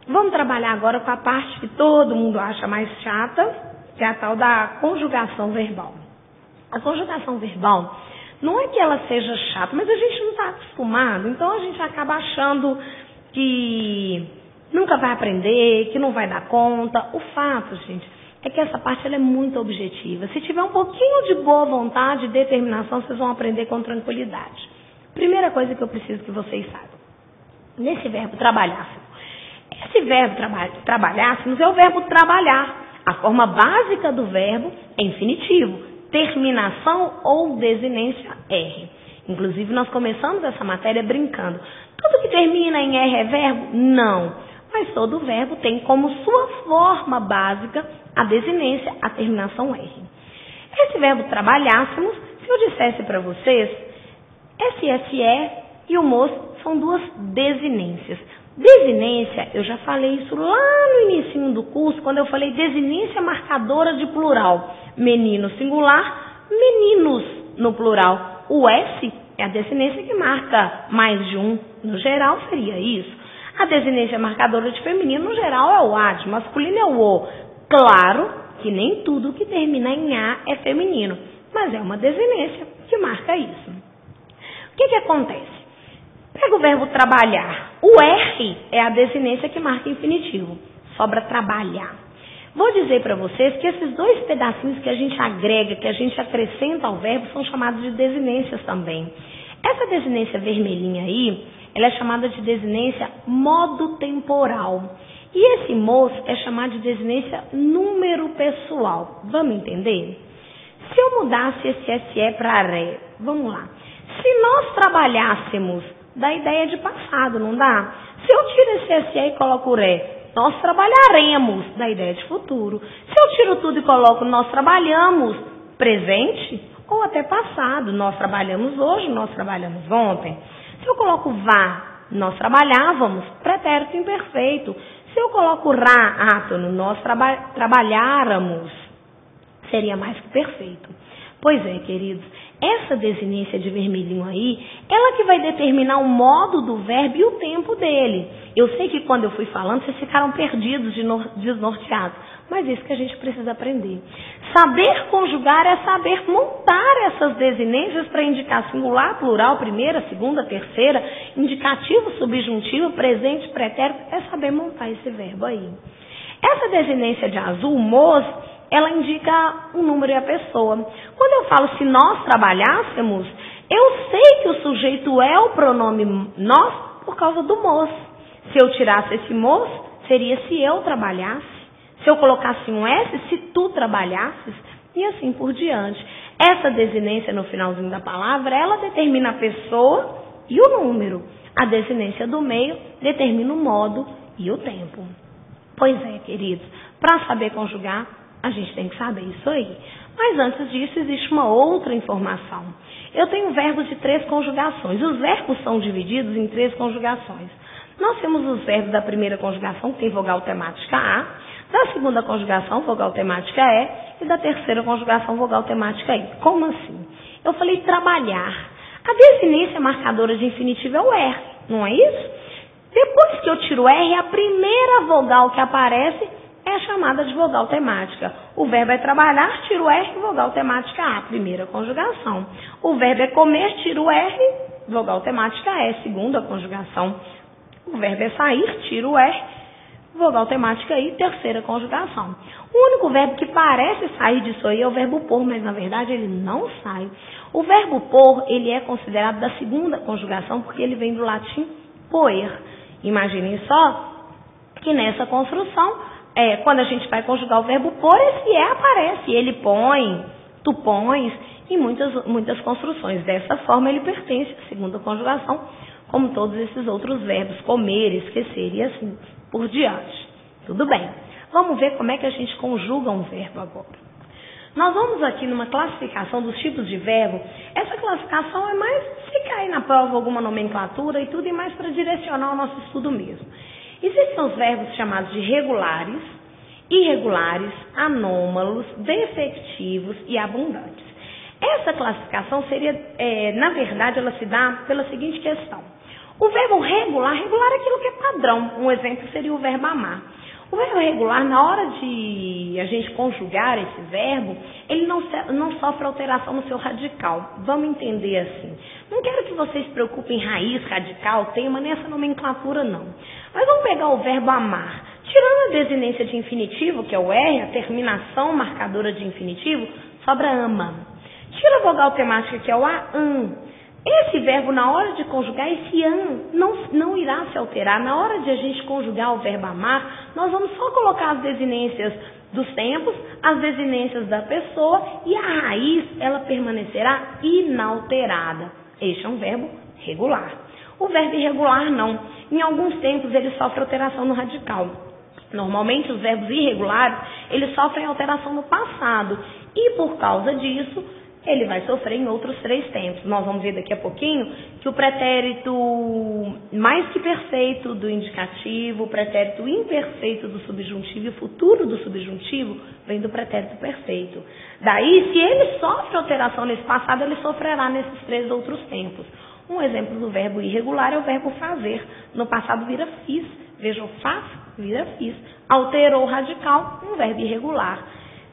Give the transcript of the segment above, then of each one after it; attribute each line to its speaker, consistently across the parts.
Speaker 1: Vamos trabalhar agora com a parte que todo mundo acha mais chata, que é a tal da conjugação verbal. A conjugação verbal não é que ela seja chata, mas a gente não está acostumado, então a gente acaba achando que nunca vai aprender, que não vai dar conta. O fato, gente, é que essa parte ela é muito objetiva. Se tiver um pouquinho de boa vontade e determinação, vocês vão aprender com tranquilidade. Primeira coisa que eu preciso que vocês saibam. Nesse verbo trabalhássemos. Esse verbo trabalhássemos é o verbo trabalhar. A forma básica do verbo é infinitivo. Terminação ou desinência R. Inclusive, nós começamos essa matéria brincando. Tudo que termina em R é verbo? Não. Mas todo verbo tem como sua forma básica a desinência, a terminação R. Esse verbo trabalhássemos, se eu dissesse para vocês, SSE e o MOS são duas desinências. Desinência, eu já falei isso lá no início do curso, quando eu falei desinência marcadora de plural. Menino singular, meninos no plural. O S é a desinência que marca mais de um. No geral, seria isso. A desinência marcadora de feminino, no geral, é o A, de masculino é o O. Claro que nem tudo que termina em A é feminino, mas é uma desinência que marca isso. O que acontece? Pega o verbo trabalhar. O R é a desinência que marca infinitivo. Sobra trabalhar. Vou dizer para vocês que esses dois pedacinhos que a gente agrega, que a gente acrescenta ao verbo, são chamados de desinências também. Essa desinência vermelhinha aí, ela é chamada de desinência modo temporal. E esse MOS é chamado de desinência número pessoal. Vamos entender? Se eu mudasse esse SE para RE, vamos lá. Se nós trabalhássemos, dá ideia de passado, não dá? Se eu tiro esse SE e coloco o RE, nós trabalharemos, dá ideia de futuro. Se eu tiro tudo e coloco nós trabalhamos, presente ou até passado. Nós trabalhamos hoje, nós trabalhamos ontem. Se eu coloco vá, nós trabalhávamos, pretérito imperfeito. Se eu coloco rá, átono, nós trabalháramos, seria mais que perfeito. Pois é, queridos, essa desinência de vermelhinho aí, ela que vai determinar o modo do verbo e o tempo dele. Eu sei que quando eu fui falando, vocês ficaram perdidos, desnorteados. Mas é isso que a gente precisa aprender. Saber conjugar é saber montar essas desinências para indicar singular, plural, primeira, segunda, terceira, indicativo, subjuntivo, presente, pretérito, é saber montar esse verbo aí. Essa desinência de azul, MOS, ela indica o número e a pessoa. Quando eu falo se nós trabalhássemos, eu sei que o sujeito é o pronome nós por causa do MOS. Se eu tirasse esse MOS, seria se eu trabalhasse. Se eu colocasse um S, se tu trabalhasses, e assim por diante. Essa desinência no finalzinho da palavra, ela determina a pessoa e o número. A desinência do meio determina o modo e o tempo. Pois é, queridos, para saber conjugar, a gente tem que saber isso aí. Mas antes disso, existe uma outra informação. Eu tenho verbos de 3 conjugações. Os verbos são divididos em 3 conjugações. Nós temos os verbos da primeira conjugação, que tem vogal temática A, da segunda conjugação, vogal temática E, e da terceira conjugação, vogal temática I. Como assim? Eu falei trabalhar. A desinência marcadora de infinitivo é o R, não é isso? Depois que eu tiro o R, a primeira vogal que aparece é chamada de vogal temática. O verbo é trabalhar, tiro o R, vogal temática A, primeira conjugação. O verbo é comer, tiro o R, vogal temática E, segunda conjugação. O verbo é sair, tiro o R, vogal temática I, terceira conjugação. O único verbo que parece sair disso aí é o verbo pôr, mas na verdade ele não sai. O verbo pôr, ele é considerado da segunda conjugação porque ele vem do latim poer. Imaginem só que nessa construção, quando a gente vai conjugar o verbo pôr, esse aparece. Ele põe, tu pões, e muitas construções. Dessa forma, ele pertence à segunda conjugação, como todos esses outros verbos, comer, esquecer e assim por diante. Tudo bem. Vamos ver como é que a gente conjuga um verbo agora. Nós vamos aqui numa classificação dos tipos de verbo. Essa classificação é mais se cair na prova alguma nomenclatura e tudo, e mais para direcionar o nosso estudo mesmo. Existem os verbos chamados de regulares, irregulares, anômalos, defectivos e abundantes. Essa classificação seria, na verdade, ela se dá pela seguinte questão. O verbo regular é aquilo que é padrão. Um exemplo seria o verbo amar. O verbo regular, na hora de a gente conjugar esse verbo, ele não sofre alteração no seu radical. Vamos entender assim. Não quero que vocês se preocupem em raiz, radical, tema, nessa nomenclatura não. Mas vamos pegar o verbo amar. Tirando a desinência de infinitivo, que é o R, a terminação marcadora de infinitivo, sobra ama. Tira a vogal temática, que é o an. Esse verbo, na hora de conjugar, esse an não irá se alterar. Na hora de a gente conjugar o verbo amar, nós vamos só colocar as desinências dos tempos, as desinências da pessoa e a raiz, ela permanecerá inalterada. Este é um verbo regular. O verbo irregular, não. Em alguns tempos, ele sofre alteração no radical. Normalmente, os verbos irregulares, eles sofrem alteração no passado. E, por causa disso, ele vai sofrer em outros 3 tempos. Nós vamos ver daqui a pouquinho que o pretérito mais que perfeito do indicativo, o pretérito imperfeito do subjuntivo e o futuro do subjuntivo vem do pretérito perfeito. Daí, se ele sofre alteração nesse passado, ele sofrerá nesses 3 outros tempos. Um exemplo do verbo irregular é o verbo fazer. No passado vira fiz. Veja, o faz vira fiz. Alterou o radical, um verbo irregular.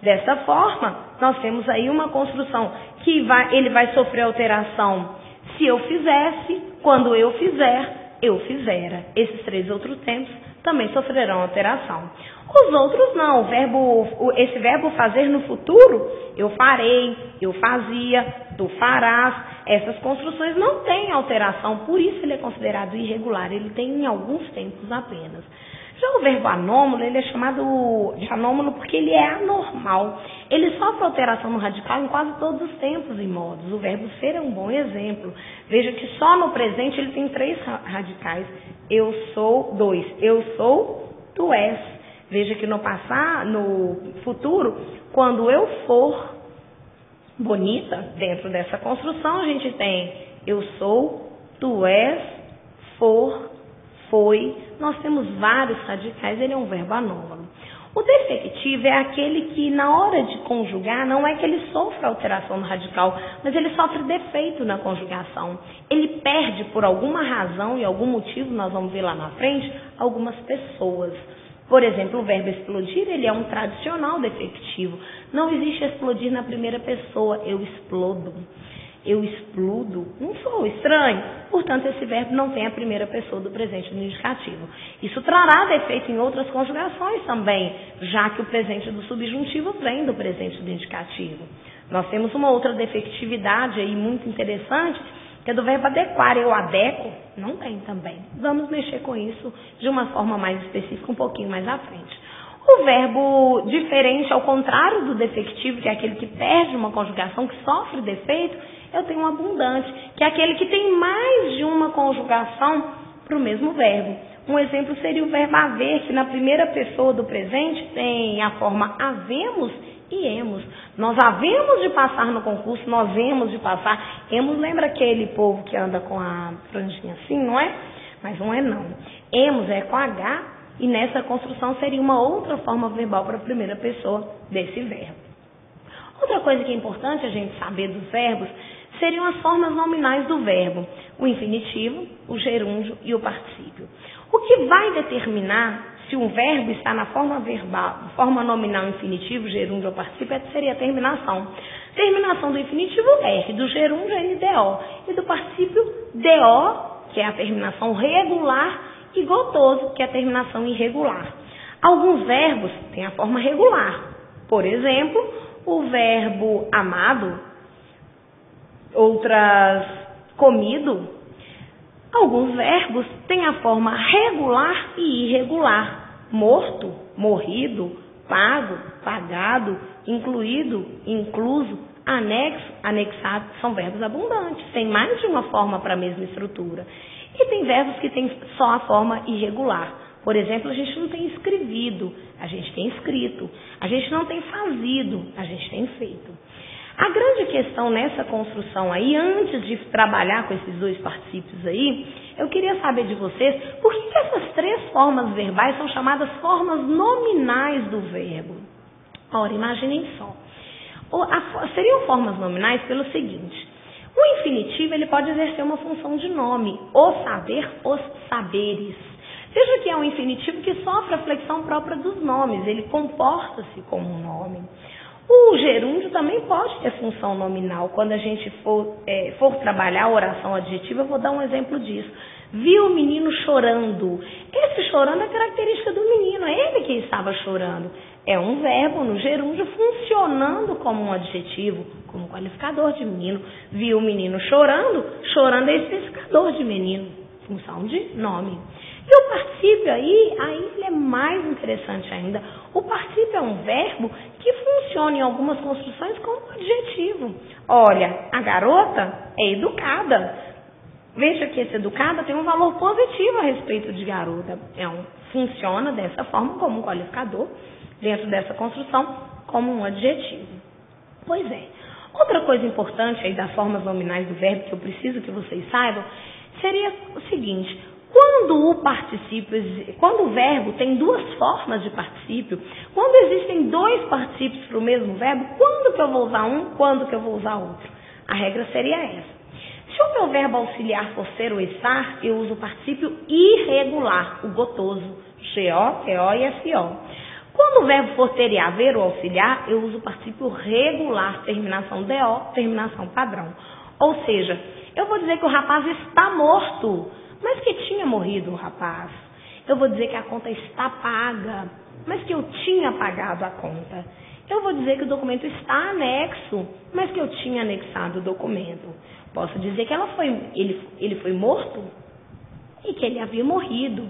Speaker 1: Dessa forma, nós temos aí uma construção que ele vai sofrer alteração se eu fizesse, quando eu fizer, eu fizera. Esses 3 outros tempos também sofrerão alteração. Os outros não. Esse verbo fazer no futuro, eu farei, eu fazia, tu farás. Essas construções não têm alteração, por isso ele é considerado irregular. Ele tem em alguns tempos apenas. Já o verbo anômalo, ele é chamado de anômalo porque ele é anormal. Ele sofre alteração no radical em quase todos os tempos e modos. O verbo ser é um bom exemplo. Veja que só no presente ele tem 3 radicais. Eu sou, 2. Eu sou, tu és. Veja que no futuro, quando eu for bonita, dentro dessa construção, a gente tem eu sou, tu és, for, foi. Nós temos vários radicais, ele é um verbo anômalo. O defectivo é aquele que, na hora de conjugar, não é que ele sofra alteração no radical, mas ele sofre defeito na conjugação. Ele perde, por alguma razão e algum motivo, nós vamos ver lá na frente, algumas pessoas. Por exemplo, o verbo explodir, ele é um tradicional defectivo. Não existe explodir na primeira pessoa, eu explodo. Eu explodo, não sou estranho. Portanto, esse verbo não tem a primeira pessoa do presente do indicativo. Isso trará defeito em outras conjugações também, já que o presente do subjuntivo vem do presente do indicativo. Nós temos uma outra defectividade aí muito interessante, que é do verbo adequar. Eu adequo? Não tem também. Vamos mexer com isso de uma forma mais específica um pouquinho mais à frente. O verbo diferente, ao contrário do defectivo, que é aquele que perde uma conjugação, que sofre defeito, eu tenho um abundante, que é aquele que tem mais de uma conjugação para o mesmo verbo. Um exemplo seria o verbo haver, que na primeira pessoa do presente tem a forma havemos e hemos. Nós havemos de passar no concurso, nós hemos de passar. Hemos, lembra aquele povo que anda com a franjinha assim, não é? Mas não é não. Hemos é com H e nessa construção seria uma outra forma verbal para a primeira pessoa desse verbo. Outra coisa que é importante a gente saber dos verbos seriam as formas nominais do verbo, o infinitivo, o gerúndio e o particípio. O que vai determinar se um verbo está na forma verbal, forma nominal, infinitivo, gerúndio ou particípio, seria a terminação. Terminação do infinitivo, R, do gerúndio, NDO, e do particípio, DO, que é a terminação regular, e gotoso, que é a terminação irregular. Alguns verbos têm a forma regular. Por exemplo, o verbo amado, outras comido. Alguns verbos têm a forma regular e irregular. Morto, morrido, pago, pagado, incluído, incluso, anexo, anexado. São verbos abundantes. Tem mais de uma forma para a mesma estrutura. E tem verbos que têm só a forma irregular. Por exemplo, a gente não tem escrevido, a gente tem escrito. A gente não tem fazido, a gente tem feito. A grande questão nessa construção aí, antes de trabalhar com esses 2 particípios aí, eu queria saber de vocês por que essas 3 formas verbais são chamadas formas nominais do verbo. Ora, imaginem só. Seriam formas nominais pelo seguinte: O infinitivo, ele pode exercer uma função de nome, o saber, os saberes. Veja que é um infinitivo que sofre a flexão própria dos nomes, ele comporta-se como um nome. O gerúndio também pode ter função nominal. Quando a gente for trabalhar a oração adjetiva, eu vou dar um exemplo disso. Vi o menino chorando. Esse chorando é característica do menino, é ele que estava chorando. É um verbo no gerúndio funcionando como um adjetivo, como qualificador de menino. Vi o menino chorando, chorando é especificador de menino, função de nome. E o particípio aí ele é mais interessante ainda. O particípio é um verbo que funciona em algumas construções como adjetivo. Olha, a garota é educada. Veja que esse educada tem um valor positivo a respeito de garota. Funciona dessa forma como um qualificador, dentro dessa construção, como um adjetivo. Pois é. Outra coisa importante aí das formas nominais do verbo, que eu preciso que vocês saibam, seria o seguinte: quando o verbo tem duas formas de particípio, quando existem dois particípios para o mesmo verbo, quando que eu vou usar um, quando que eu vou usar outro? A regra seria essa. Se o meu verbo auxiliar for ser ou estar, eu uso o particípio irregular, o gotoso, G-O, T-O e F-O. Quando o verbo for ter e haver ou auxiliar, eu uso o particípio regular, terminação D-O, terminação padrão. Ou seja, eu vou dizer que o rapaz está morto, mas que tinha morrido o rapaz. Eu vou dizer que a conta está paga, mas que eu tinha pagado a conta. Eu vou dizer que o documento está anexo, mas que eu tinha anexado o documento. Posso dizer que ele foi morto e que ele havia morrido.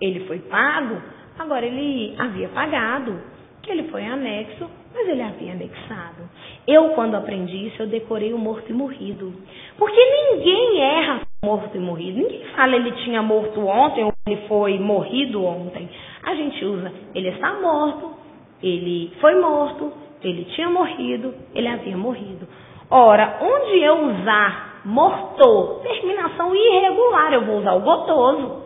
Speaker 1: Ele foi pago, agora ele havia pagado. Que ele foi anexo, mas ele havia anexado. Eu, quando aprendi isso, eu decorei o morto e morrido. Porque ninguém erra morto e morrido. Ninguém fala ele tinha morto ontem ou ele foi morrido ontem. A gente usa ele está morto, ele foi morto, ele tinha morrido, ele havia morrido. Ora, onde eu usar morto, terminação irregular, eu vou usar o gotoso.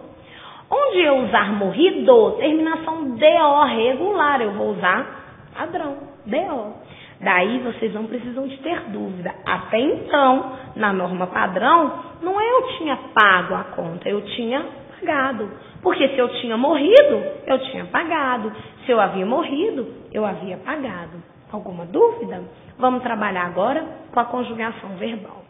Speaker 1: Onde eu usar morrido, terminação DO regular, eu vou usar padrão, DO. Daí vocês não precisam de ter dúvida. Até então, na norma padrão, não é eu tinha pago a conta, eu tinha pagado. Porque se eu tinha morrido, eu tinha pagado. Se eu havia morrido, eu havia pagado. Alguma dúvida? Vamos trabalhar agora com a conjugação verbal.